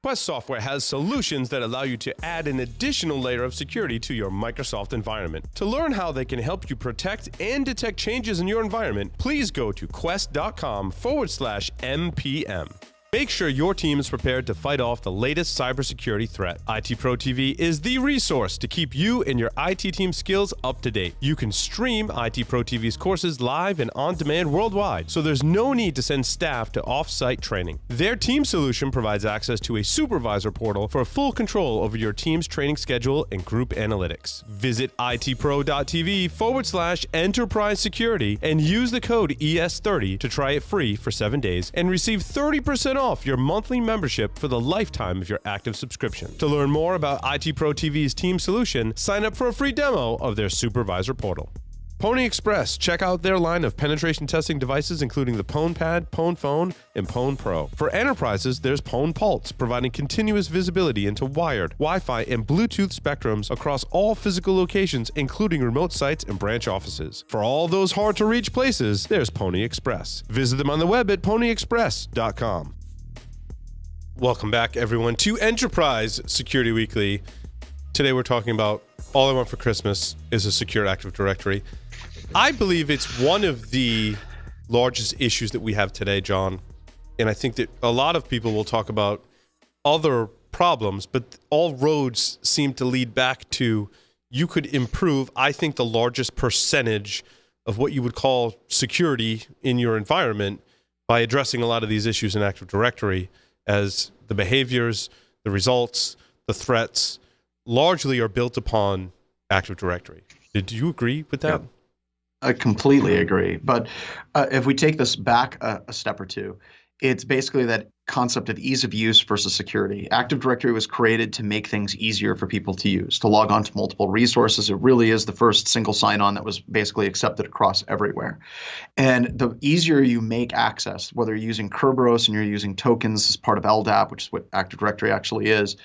Quest Software has solutions that allow you to add an additional layer of security to your Microsoft environment. To learn how they can help you protect and detect changes in your environment, please go to quest.com/MPM. Make sure your team is prepared to fight off the latest cybersecurity threat. IT Pro TV is the resource to keep you and your IT team skills up to date. You can stream IT Pro TV's courses live and on demand worldwide, so there's no need to send staff to off-site training. Their team solution provides access to a supervisor portal for full control over your team's training schedule and group analytics. Visit itpro.tv/enterprise security and use the code ES30 to try it free for 7 days and receive 30% off your monthly membership for the lifetime of your active subscription. To learn more about IT Pro TV's team solution, sign up for a free demo of their supervisor portal. Pony Express. Check out their line of penetration testing devices, including the Pwn Pad, Pwn Phone, and Pwn Pro. For enterprises, there's Pwn Pulse, providing continuous visibility into wired, Wi-Fi, and Bluetooth spectrums across all physical locations, including remote sites and branch offices. For all those hard-to-reach places, there's Pony Express. Visit them on the web at ponyexpress.com. Welcome back, everyone, to Enterprise Security Weekly. Today we're talking about all I want for Christmas is a secure Active Directory. I believe it's one of the largest issues that we have today, John. And I think that a lot of people will talk about other problems, but all roads seem to lead back to you could improve, I think, the largest percentage of what you would call security in your environment by addressing a lot of these issues in Active Directory, as the behaviors, the results, the threats largely are built upon Active Directory. Did you agree with that? Yeah, I completely agree. But if we take this back a step or two, it's basically that concept of ease of use versus security. Active Directory was created to make things easier for people to use, to log on to multiple resources. It really is the first single sign-on that was basically accepted across everywhere. And the easier you make access, whether you're using Kerberos and you're using tokens as part of LDAP, which is what Active Directory actually is,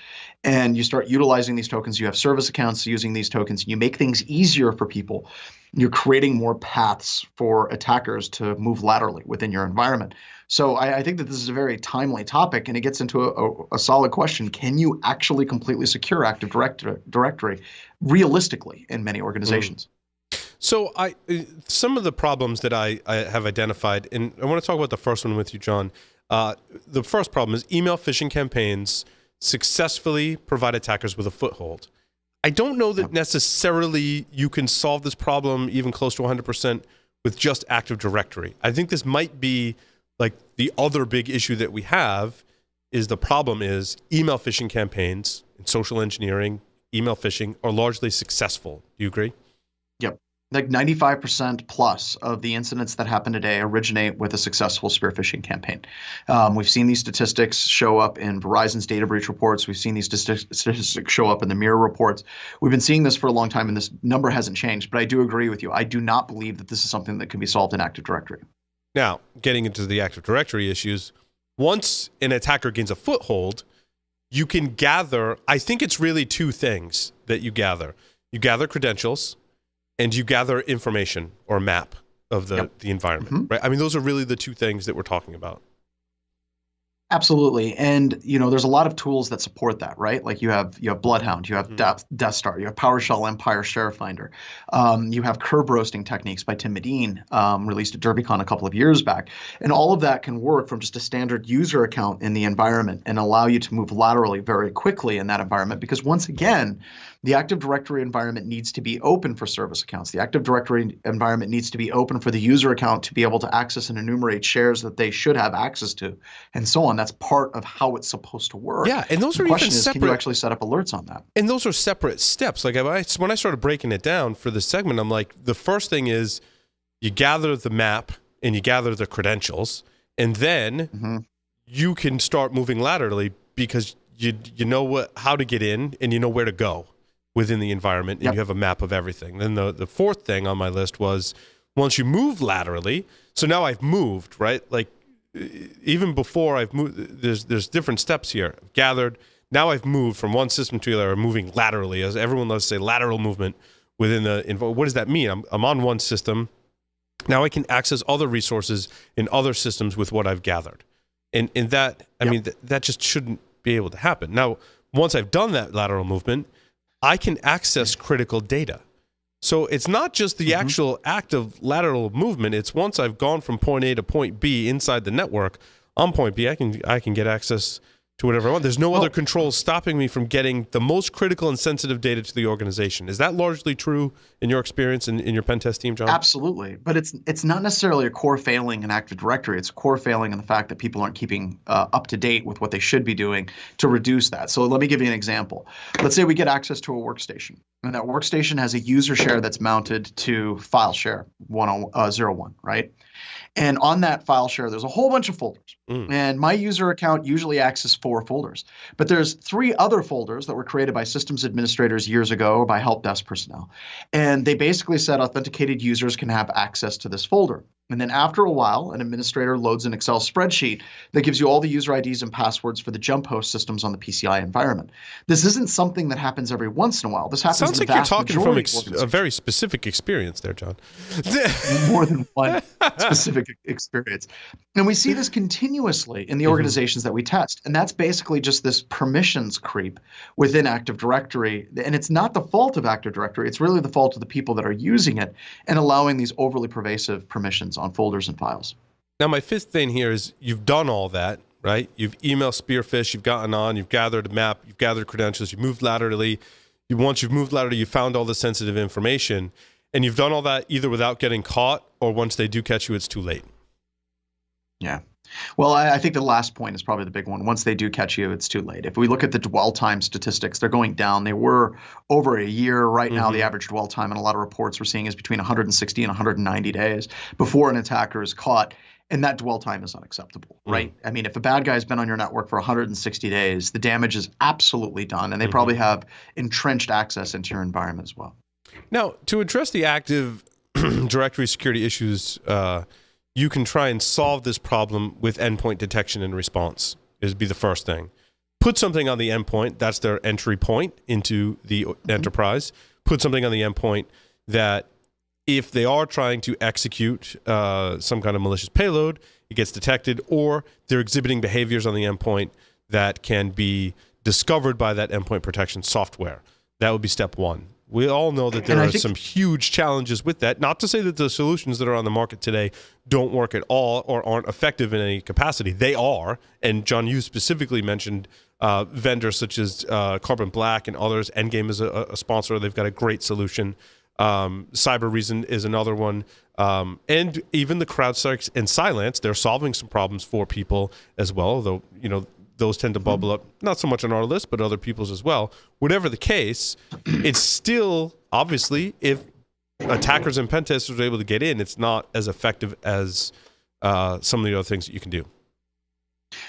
and you start utilizing these tokens, you have service accounts using these tokens, and you make things easier for people, you're creating more paths for attackers to move laterally within your environment. So I think that this is a very timely topic, and it gets into a solid question. Can you actually completely secure Active Directory realistically in many organizations? So some of the problems that I have identified, and I want to talk about the first one with you, John. The first problem is email phishing campaigns successfully provide attackers with a foothold. I don't know that necessarily you can solve this problem even close to 100% with just Active Directory. I think this might be like the other big issue that we have is the problem is email phishing campaigns and social engineering, email phishing are largely successful. Do you agree? Yep. Like 95% plus of the incidents that happen today originate with a successful spear phishing campaign. We've seen these statistics show up in Verizon's data breach reports. We've seen these statistics show up in the Mirror reports. We've been seeing this for a long time, and this number hasn't changed. But I do agree with you. I do not believe that this is something that can be solved in Active Directory. Now, getting into the Active Directory issues, once an attacker gains a foothold, you can gather, I think it's really two things that you gather. You gather credentials, and you gather information or a map of the environment, right? I mean, those are really the two things that we're talking about. Absolutely. And, there's a lot of tools that support that, right? Like you have Bloodhound, you have Death Star, you have PowerShell Empire Share Finder. You have curb roasting techniques by Tim Medine, released at DerbyCon a couple of years back. And all of that can work from just a standard user account in the environment and allow you to move laterally very quickly in that environment. Because once again, the Active Directory environment needs to be open for service accounts. The Active Directory environment needs to be open for the user account to be able to access and enumerate shares that they should have access to, and so on. That's part of how it's supposed to work. Yeah, and those are even separate. The question is, can you actually set up alerts on that? And those are separate steps. Like when I started breaking it down for this segment, I'm like, the first thing is you gather the map and you gather the credentials, and then you can start moving laterally because you know how to get in and you know where to go within the environment, and you have a map of everything. Then the fourth thing on my list was once you move laterally, so now I've moved, right? Like even before I've moved, there's different steps here. I've gathered, now I've moved from one system to the other, moving laterally, as everyone loves to say, lateral movement within what does that mean? I'm on one system. Now I can access other resources in other systems with what I've gathered. And that, I mean, that just shouldn't be able to happen. Now, once I've done that lateral movement, I can access critical data. So it's not just the actual act of lateral movement. It's once I've gone from point A to point B inside the network, on point B, I can get access to whatever I want. There's no other controls stopping me from getting the most critical and sensitive data to the organization. Is that largely true in your experience in your pen test team, John? Absolutely. But it's not necessarily a core failing in Active Directory. It's a core failing in the fact that people aren't keeping up to date with what they should be doing to reduce that. So let me give you an example. Let's say we get access to a workstation, and that workstation has a user share that's mounted to file share 01, right? And on that file share, there's a whole bunch of folders. And my user account usually accesses 4 folders. But there's 3 other folders that were created by systems administrators years ago or by help desk personnel. And they basically said authenticated users can have access to this folder. And then after a while, an administrator loads an Excel spreadsheet that gives you all the user IDs and passwords for the jump host systems on the PCI environment. This isn't something that happens every once in a while. This happens Sounds in like the vast you're talking from majority of a very specific experience there, John. more than one specific experience. And we see this continuously in the organizations that we test. And that's basically just this permissions creep within Active Directory. And it's not the fault of Active Directory. It's really the fault of the people that are using it and allowing these overly pervasive permissions on folders and files. Now, my fifth thing here is you've done all that, right? You've emailed Spearfish, you've gotten on, you've gathered a map, you've gathered credentials, you've moved laterally. Once you've moved laterally, you found all the sensitive information. And you've done all that either without getting caught or once they do catch you, it's too late. Yeah. Well, I think the last point is probably the big one. Once they do catch you, it's too late. If we look at the dwell time statistics, they're going down. They were over a year. Right now, the average dwell time in a lot of reports we're seeing is between 160 and 190 days before an attacker is caught. And that dwell time is unacceptable, right? I mean, if a bad guy's been on your network for 160 days, the damage is absolutely done. And they probably have entrenched access into your environment as well. Now, to address the Active Directory security issues, you can try and solve this problem with endpoint detection and response. Would be the first thing. Put something on the endpoint. That's their entry point into the enterprise. Put something on the endpoint that if they are trying to execute some kind of malicious payload, it gets detected, or they're exhibiting behaviors on the endpoint that can be discovered by that endpoint protection software. That would be step one. We all know that there are some huge challenges with that. Not to say that the solutions that are on the market today don't work at all or aren't effective in any capacity. They are. And John, you specifically mentioned vendors such as Carbon Black and others. Endgame is a sponsor. They've got a great solution. Cyber Reason is another one. And even the CrowdStrike and Cylance, they're solving some problems for people as well, although, you know, those tend to bubble up, not so much on our list, but other people's as well. Whatever the case, it's still, obviously, if attackers and pen testers are able to get in, it's not as effective as some of the other things that you can do.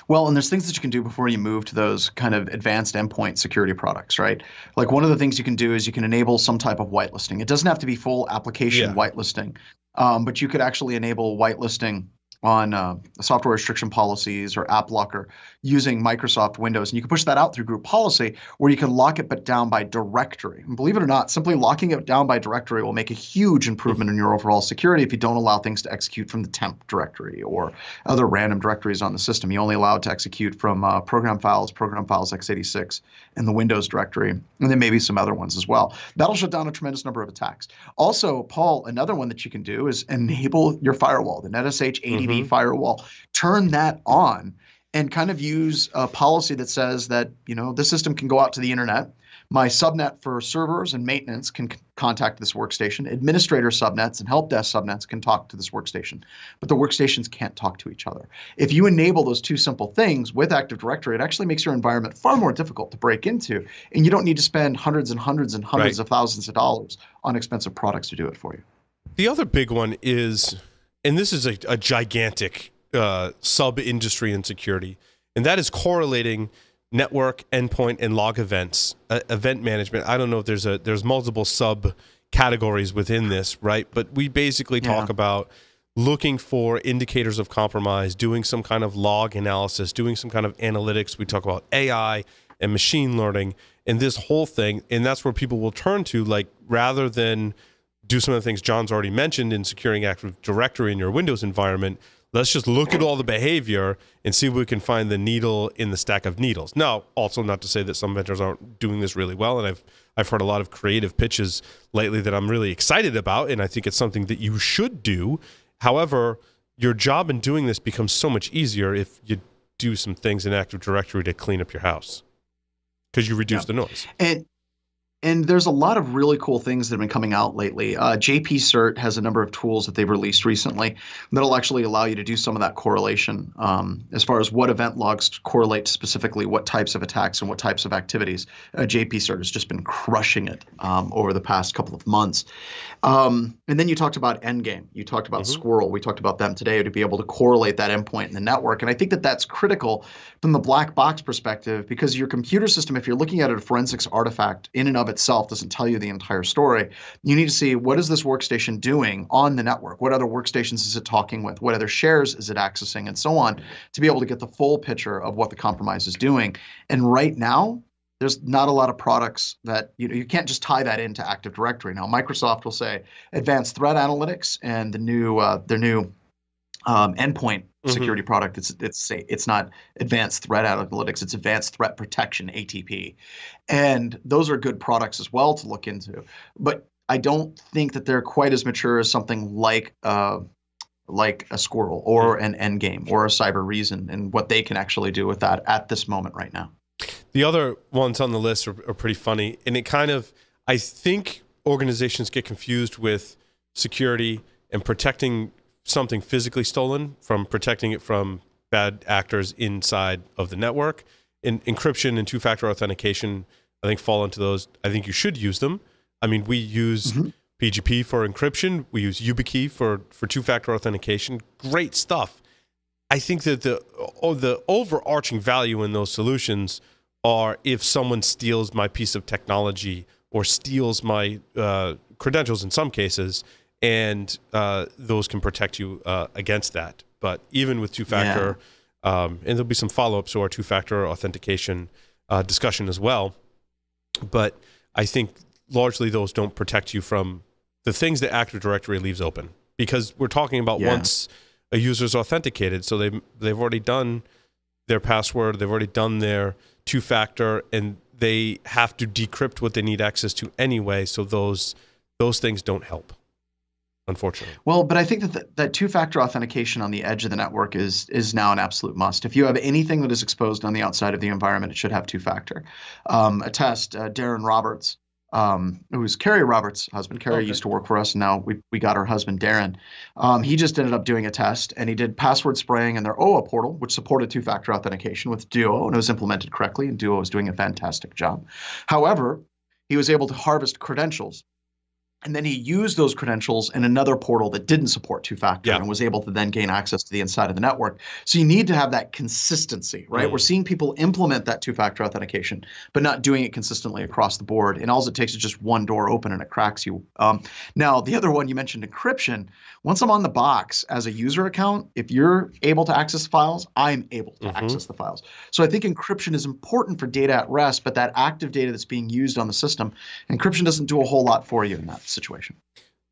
Well, and there's things that you can do before you move to those kind of advanced endpoint security products, right? Like one of the things you can do is you can enable some type of whitelisting. It doesn't have to be full application whitelisting, but you could actually enable whitelisting on software restriction policies or app locker using Microsoft Windows. And you can push that out through group policy where you can lock it down by directory. And believe it or not, simply locking it down by directory will make a huge improvement in your overall security if you don't allow things to execute from the temp directory or other random directories on the system. You only allow it to execute from program files x86, and the Windows directory, and then maybe some other ones as well. That'll shut down a tremendous number of attacks. Also, Paul, another one that you can do is enable your firewall, the NetSH ADB firewall. Turn that on and kind of use a policy that says that, you know, the system can go out to the internet. My subnet for servers and maintenance can contact this workstation. Administrator subnets and help desk subnets can talk to this workstation, but the workstations can't talk to each other. If you enable those two simple things with Active Directory, it actually makes your environment far more difficult to break into, and you don't need to spend hundreds and hundreds and hundreds of thousands of dollars on expensive products to do it for you. The other big one is, and this is a gigantic sub-industry in security, and that is correlating network, endpoint, and log events, event management. I don't know if there's multiple sub-categories within this, right? But we basically talk about looking for indicators of compromise, doing some kind of log analysis, doing some kind of analytics. We talk about AI and machine learning and this whole thing, and that's where people will turn to, like, rather than do some of the things John's already mentioned in securing Active Directory in your Windows environment, let's just look at all the behavior and see if we can find the needle in the stack of needles. Now, also not to say that some vendors aren't doing this really well, and I've heard a lot of creative pitches lately that I'm really excited about, and I think it's something that you should do. However, your job in doing this becomes so much easier if you do some things in Active Directory to clean up your house, because you reduce the noise. And there's a lot of really cool things that have been coming out lately. JP Cert has a number of tools that they've released recently that'll actually allow you to do some of that correlation as far as what event logs correlate to specifically what types of attacks and what types of activities. JP Cert has just been crushing it over the past couple of months. And then you talked about Endgame. You talked about Squirrel. We talked about them today to be able to correlate that endpoint in the network. And I think that that's critical from the black box perspective, because your computer system, if you're looking at a forensics artifact in and of itself, doesn't tell you the entire story. You need to see, what is this workstation doing on the network? What other workstations is it talking with? What other shares is it accessing, and so on, to be able to get the full picture of what the compromise is doing. And right now, there's not a lot of products that, you can't just tie that into Active Directory. Now, Microsoft will say Advanced Threat Analytics and their new endpoint security product. It's not Advanced Threat Analytics. It's Advanced Threat Protection, ATP, and those are good products as well to look into. But I don't think that they're quite as mature as something like a Squirrel or an Endgame or a Cyber Reason, and what they can actually do with that at this moment right now. The other ones on the list are pretty funny, and I think organizations get confused with security and protecting something physically stolen from protecting it from bad actors inside of the network. Encryption and two-factor authentication, I think, fall into those. I think you should use them. I mean, we use PGP for encryption. We use YubiKey for two-factor authentication. Great stuff. I think that the overarching value in those solutions are if someone steals my piece of technology or steals my credentials in some cases, and those can protect you against that. But even with two-factor, and there'll be some follow-ups to our two-factor authentication discussion as well, but I think largely those don't protect you from the things that Active Directory leaves open, because we're talking about once a user's authenticated, so they've already done their password, they've already done their two-factor, and they have to decrypt what they need access to anyway, so those things don't help, unfortunately. Well, but I think that two-factor authentication on the edge of the network is now an absolute must. If you have anything that is exposed on the outside of the environment, it should have two-factor. Attest, Darren Roberts, who's Carrie Roberts' husband. Carrie used to work for us, and now we got her husband, Darren. He just ended up doing a test, and he did password spraying in their OA portal, which supported two-factor authentication with Duo, and it was implemented correctly, and Duo was doing a fantastic job. However, he was able to harvest credentials, and then he used those credentials in another portal that didn't support two-factor and was able to then gain access to the inside of the network. So you need to have that consistency, right? We're seeing people implement that two-factor authentication, but not doing it consistently across the board. And all it takes is just one door open and it cracks you. Now, the other one you mentioned, encryption. Once I'm on the box as a user account, if you're able to access files, I'm able to access the files. So I think encryption is important for data at rest, but that active data that's being used on the system, encryption doesn't do a whole lot for you in that situation.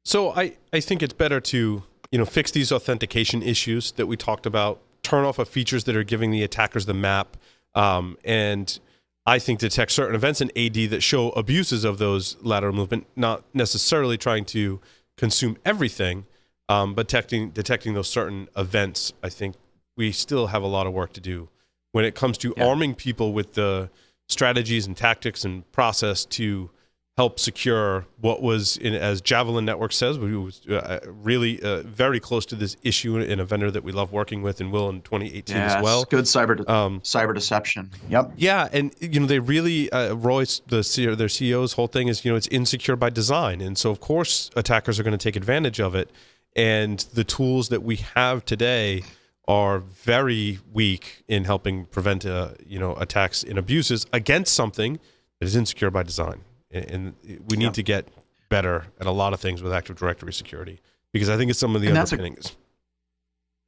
So I think it's better to fix these authentication issues that we talked about, turn off of features that are giving the attackers the map, and I think detect certain events in AD that show abuses of those lateral movement, not necessarily trying to consume everything, but detecting those certain events. I think we still have a lot of work to do when it comes to arming people with the strategies and tactics and process to help secure what was, as Javelin Network says, we was really very close to this issue in a vendor that we love working with and will in 2018 as well. Good cyber deception. Yep. Yeah, and they really, Royce, their CEO's whole thing is, it's insecure by design. And so, of course, attackers are going to take advantage of it. And the tools that we have today are very weak in helping prevent, attacks and abuses against something that is insecure by design. And we need to get better at a lot of things with Active Directory security, because I think it's some of the underpinnings.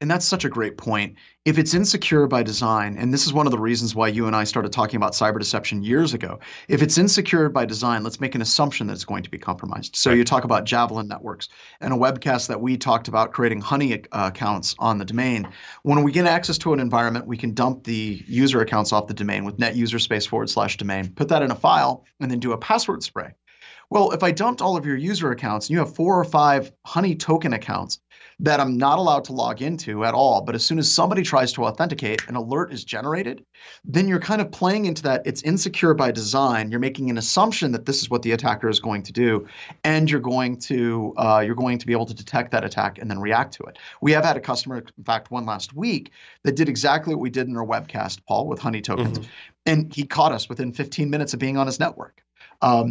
And that's such a great point. If it's insecure by design, and this is one of the reasons why you and I started talking about cyber deception years ago, if it's insecure by design, let's make an assumption that it's going to be compromised. So you talk about Javelin networks and a webcast that we talked about creating honey accounts on the domain. When we get access to an environment, we can dump the user accounts off the domain with net user space / domain, put that in a file, and then do a password spray. Well, if I dumped all of your user accounts and you have 4 or 5 honey token accounts that I'm not allowed to log into at all, but as soon as somebody tries to authenticate, an alert is generated, then you're kind of playing into that. It's insecure by design. You're making an assumption that this is what the attacker is going to do, and you're going to be able to detect that attack and then react to it. We have had a customer, in fact, one last week, that did exactly what we did in our webcast, Paul, with honey tokens, and he caught us within 15 minutes of being on his network.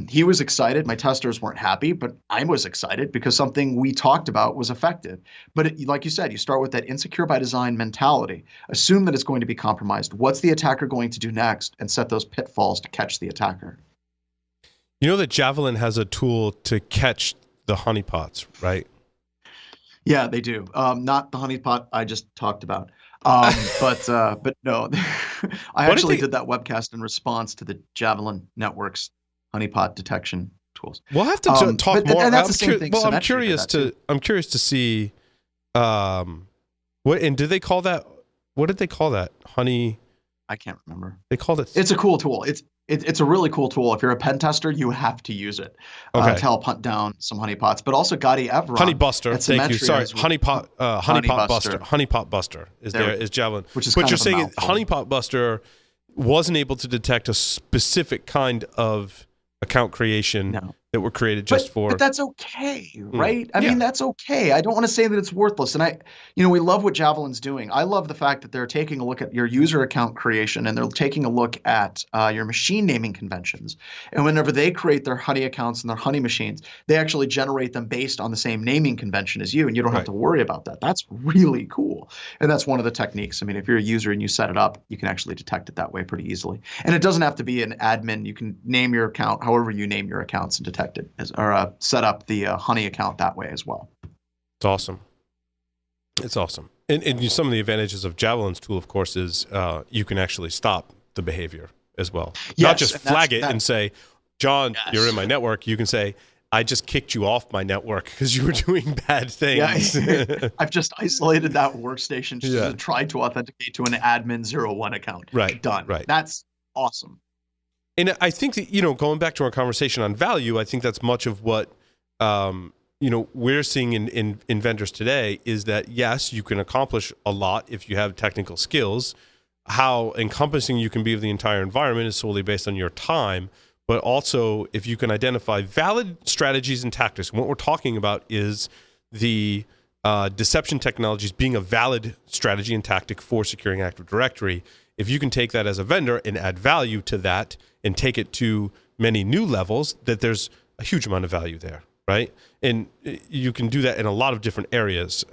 He was excited. My testers weren't happy, but I was excited because something we talked about was effective. But like you said, you start with that insecure by design mentality. Assume that it's going to be compromised. What's the attacker going to do next? And set those pitfalls to catch the attacker. You know that Javelin has a tool to catch the honeypots, right? Yeah, they do. Not the honeypot I just talked about. But no, I actually did that webcast in response to the Javelin Network's honeypot detection tools. We'll have to talk more. And that's the same thing. Well, I'm curious to see what, and do they call that? What did they call that? Honey? I can't remember. They called it. It's a cool tool. It's a really cool tool. If you're a pen tester, you have to use it to help hunt down some honeypots. But also Gotti Evron. Honeybuster. Thank you. Sorry, honeypot buster. Honeypot buster is Javelin. Which is but you're saying honeypot buster wasn't able to detect a specific kind of account creation that were created just for. But that's okay, right? I mean, that's okay. I don't want to say that it's worthless. And we love what Javelin's doing. I love the fact that they're taking a look at your user account creation and they're taking a look at your machine naming conventions. And whenever they create their honey accounts and their honey machines, they actually generate them based on the same naming convention as you, and you don't have to worry about that. That's really cool. And that's one of the techniques. I mean, if you're a user and you set it up, you can actually detect it that way pretty easily. And it doesn't have to be an admin. You can name your account however you name your accounts and detect it, or set up the honey account that way as well. It's awesome. It's awesome. And some of the advantages of Javelin's tool, of course, is you can actually stop the behavior as well. Yes, not just flag it and say, John, you're in my network. You can say, I just kicked you off my network because you were doing bad things. Yeah, I've just isolated that workstation to try to authenticate to an admin 01 account. Right. Done. Right. That's awesome. And I think that, going back to our conversation on value, I think that's much of what, we're seeing in vendors today is that, yes, you can accomplish a lot if you have technical skills. How encompassing you can be of the entire environment is solely based on your time. But also, if you can identify valid strategies and tactics, and what we're talking about is the deception technologies being a valid strategy and tactic for securing Active Directory. If you can take that as a vendor and add value to that and take it to many new levels, that there's a huge amount of value there, right? And you can do that in a lot of different areas,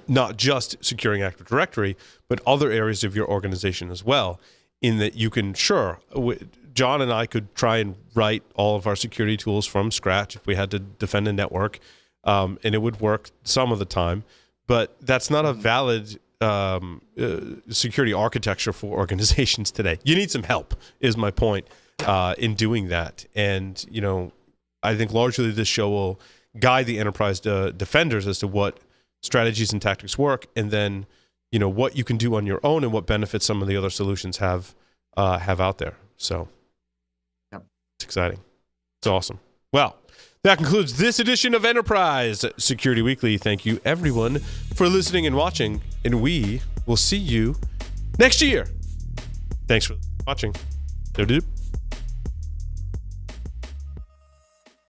not just securing Active Directory, but other areas of your organization as well, in that you can, John and I could try and write all of our security tools from scratch if we had to defend a network, and it would work some of the time, but that's not a valid security architecture for organizations today. You need some help, is my point, in doing that. And, I think largely this show will guide the enterprise defenders as to what strategies and tactics work, and then, what you can do on your own and what benefits some of the other solutions have out there. So it's exciting. It's awesome. Well, that concludes this edition of Enterprise Security Weekly. Thank you, everyone, for listening and watching, and we will see you next year. Thanks for watching. Do-do.